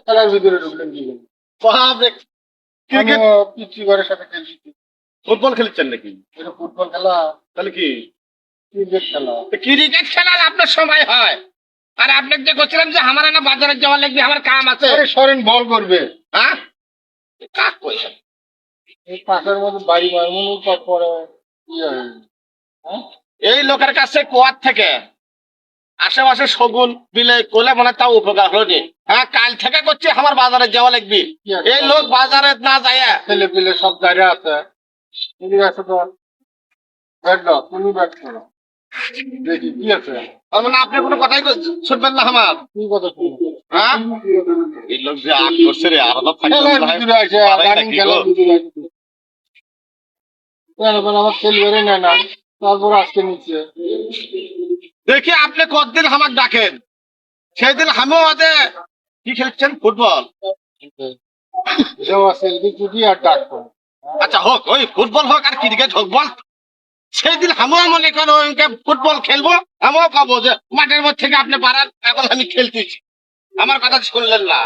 খেলার ভিতরে ঢুকলেন কি করে? বাপরে, ক্রিকেট আমিও পিচ্চি ঘরের সাথে খেলছি। ফুটবল খেলছেন নাকি? এটা ফুটবল খেলা, তাহলে কি ক্রিকেট খেলা। ক্রিকেট খেলার আপনার সময় হয়? আর আপনাকে যে বলছিলাম যে আমার না বাজারে যাওয়া লাগবে, আমার কাম আছে। আরে সরেন, বল করবে। হ্যাঁ, কাক পয়সা। এই পাশের মধ্যে বাড়ি মারমুন পরে কি হয়? হ্যাঁ, এই লোকের কাছে কোয়ার থেকে আশেপাশে সগুন বিলে কোলে মনে তাও উপকার হলো নি। হ্যাঁ, কাল থেকে করছি আমার বাজারে যাওয়া লাগবে। কি আছে? এই লোক বাজারে না যায়। ছেলে পেলে সব দাঁড়িয়ে আছে। এদিকে আছে তো, ব্যাট দাও, তুমি ব্যাট করো, দেখি কি আছে। তার মানে আপনি কোনো কথাই শুনবেন না আমার? কি কথা শুনবো? হ্যাঁ, এই লোক যে আগ করছে রে, আর খেলার ভিতরে আছে, রানিং খেলার ভিতরে আছে। কেন বলে আমার ছেলে বেড়ে নেয় না, তারপর আজকে নিচ্ছে। দেখি আপনি কতদিন আমাকে ডাকেন, সেই দিন আমিও আদে কি খেলছেন ফুটবল। দেওয়া সেলফি চুটি আর ডাকবো। আচ্ছা হোক, ওই ফুটবল হোক আর ক্রিকেট হোক, বল সেই দিন আমিও মনে করো ফুটবল খেলবো। আমিও পাবো যে মাঠের মধ্যে থেকে আপনি পারান, এখন আমি খেলতেছি। আমার কথা শুনলেন না।